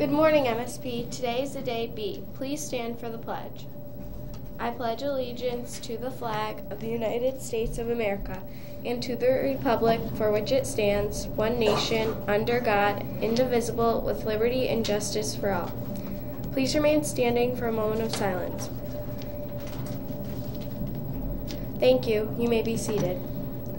Good morning, MSP. Today is the day B. Please stand for the pledge. I pledge allegiance to the flag of the United States of America and to the republic for which it stands, one nation, under God, indivisible, with liberty and justice for all. Please remain standing for a moment of silence. Thank you. You may be seated.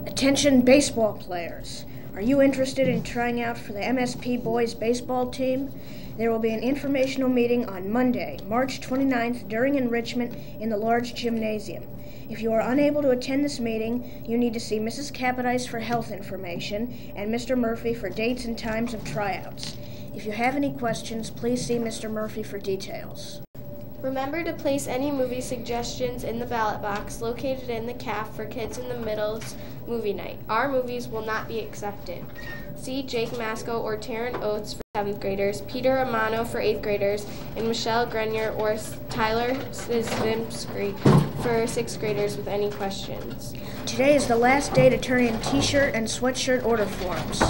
Attention baseball players. Are you interested in trying out for the MSP boys baseball team? There will be an informational meeting on Monday, March 29th during enrichment in the large gymnasium. If you are unable to attend this meeting, you need to see Mrs. Capodice for health information and Mr. Murphy for dates and times of tryouts. If you have any questions, please see Mr. Murphy for details. Remember to place any movie suggestions in the ballot box located in the CAF for Kids in the Middle's movie night. Our movies will not be accepted. See Jake Masco or Taryn Oates for 7th graders, Peter Amano for 8th graders, and Michelle Grenier or Tyler Zimsky for 6th graders with any questions. Today is the last day to turn in t-shirt and sweatshirt order forms.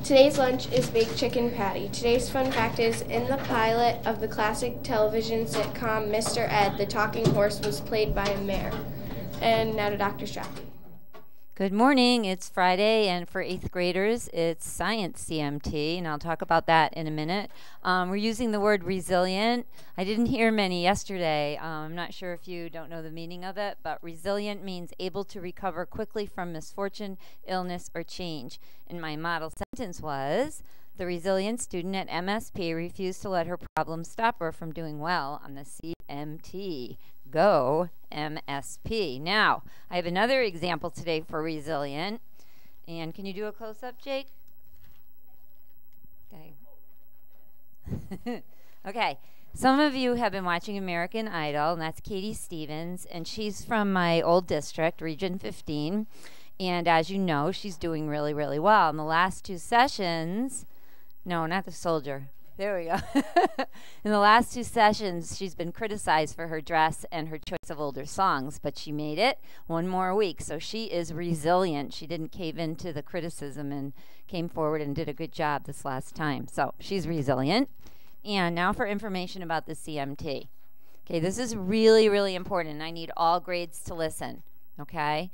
Today's lunch is baked chicken patty. Today's fun fact is, in the pilot of the classic television sitcom Mr. Ed, the talking horse was played by a mare. And now to Dr. Strachey. Good morning. It's Friday, and for 8th graders, it's Science CMT, and I'll talk about that in a minute. We're using the word resilient. I didn't hear many yesterday. I'm not sure if you don't know the meaning of it, but resilient means able to recover quickly from misfortune, illness, or change. And my model sentence was, the resilient student at MSP refused to let her problems stop her from doing well on the CMT. Go MSP. Now, I have another example today for resilient. And can you do a close-up, Jake? Okay. Okay. Some of you have been watching American Idol, and that's Katie Stevens, and she's from my old district, Region 15. And as you know, she's doing really, really well. In the last 2 sessions, no, not the soldier. There we go. In the last 2 sessions, she's been criticized for her dress and her choice of older songs, but she made it 1 more week. So she is resilient. She didn't cave into the criticism and came forward and did a good job this last time. So she's resilient. And now for information about the CMT. Okay, this is really, really important. I need all grades to listen, okay?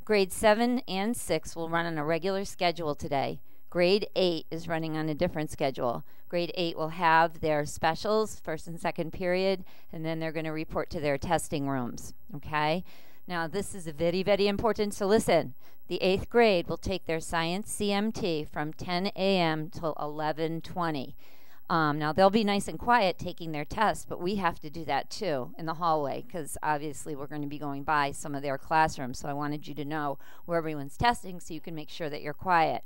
Grades 7 and 6 will run on a regular schedule today. Grade 8 is running on a different schedule. Grade 8 will have their specials, 1st and 2nd period, and then they're going to report to their testing rooms, okay? Now, this is very, very important, so listen. The 8th grade will take their science CMT from 10 a.m. till 11:20. Now, they'll be nice and quiet taking their tests, but we have to do that, too, in the hallway, because obviously we're going to be going by some of their classrooms, so I wanted you to know where everyone's testing so you can make sure that you're quiet.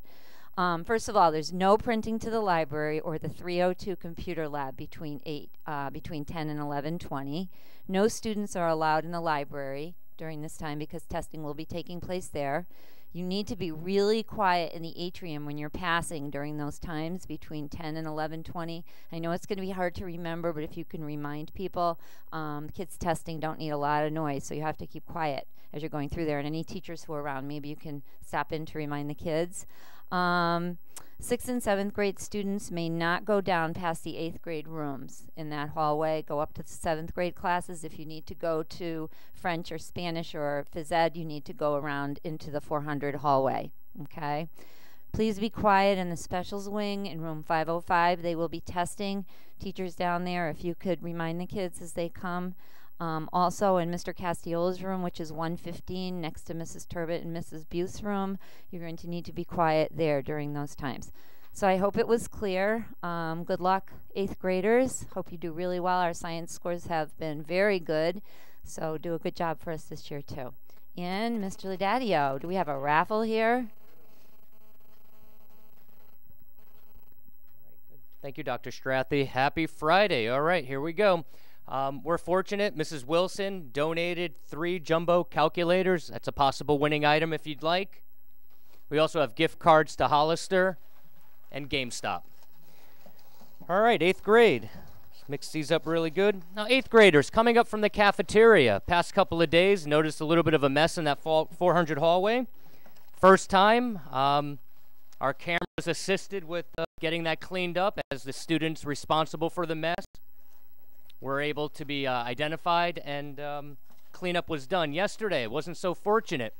First of all, there's no printing to the library or the 302 computer lab between 10 and 11:20. No students are allowed in the library during this time because testing will be taking place there. You need to be really quiet in the atrium when you're passing during those times between 10 and 11:20. I know it's going to be hard to remember, but if you can remind people, kids testing don't need a lot of noise, so you have to keep quiet as you're going through there. And any teachers who are around, maybe you can stop in to remind the kids. 6th and 7th grade students may not go down past the 8th grade rooms in that hallway. Go up to the 7th grade classes. If you need to go to French or Spanish or phys ed, you need to go around into the 400 hallway, okay? Please be quiet in the specials wing in room 505. They will be testing. Teachers down there, if you could remind the kids as they come. Also in Mr. Castiola's room, which is 115, next to Mrs. Turbot and Mrs. Buth's room, you're going to need to be quiet there during those times. So I hope it was clear. Good luck, 8th graders. Hope you do really well. Our science scores have been very good, so do a good job for us this year too. And Mr. Laudadio, do we have a raffle here? Thank you, Dr. Strathy. Happy Friday. All right, here we go. We're fortunate. Mrs. Wilson donated 3 jumbo calculators. That's a possible winning item if you'd like. We also have gift cards to Hollister and GameStop. All right, 8th grade. Let's mix these up really good. Now, 8th graders coming up from the cafeteria. Past couple of days, noticed a little bit of a mess in that 400 hallway. First time, our Our cameras assisted with getting that cleaned up as the students responsible for the mess were able to be identified, and cleanup was done yesterday. It wasn't so fortunate.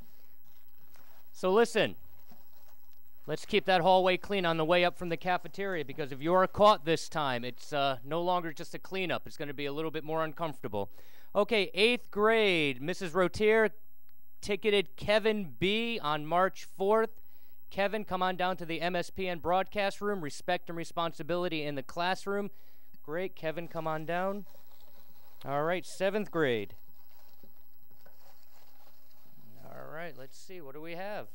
So listen, let's keep that hallway clean on the way up from the cafeteria, because if you're caught this time, it's no longer just a cleanup. It's going to be a little bit more uncomfortable. Okay, 8th grade, Mrs. Rotier ticketed Kevin B. on March 4th. Kevin, come on down to the MSPN broadcast room. Respect and responsibility in the classroom. Great, Kevin, come on down. All right, 7th grade. All right, let's see, what do we have?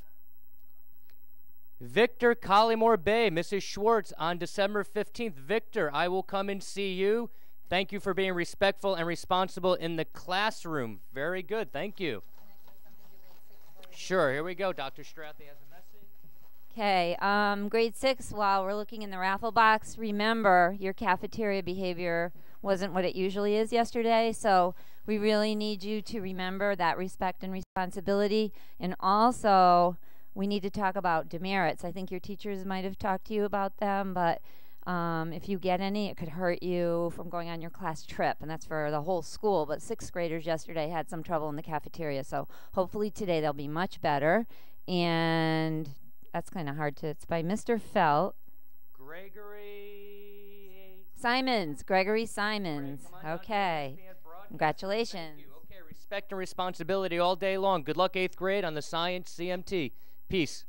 Victor Collymore Bay, Mrs. Schwartz, on December 15th. Victor, I will come and see you. Thank you for being respectful and responsible in the classroom. Very good, thank you. Sure, here we go. Dr. Strathy has a message. Okay, grade 6, while we're looking in the raffle box, remember your cafeteria behavior wasn't what it usually is yesterday, so we really need you to remember that respect and responsibility. And also, we need to talk about demerits. I think your teachers might have talked to you about them, but if you get any, it could hurt you from going on your class trip, and that's for the whole school. But 6th graders yesterday had some trouble in the cafeteria, so hopefully today they'll be much better. And that's kind of hard to, it's by Mr. Felt. Gregory Simons. Okay. Congratulations. Okay, respect and responsibility all day long. Good luck, 8th grade, on the science CMT. Peace.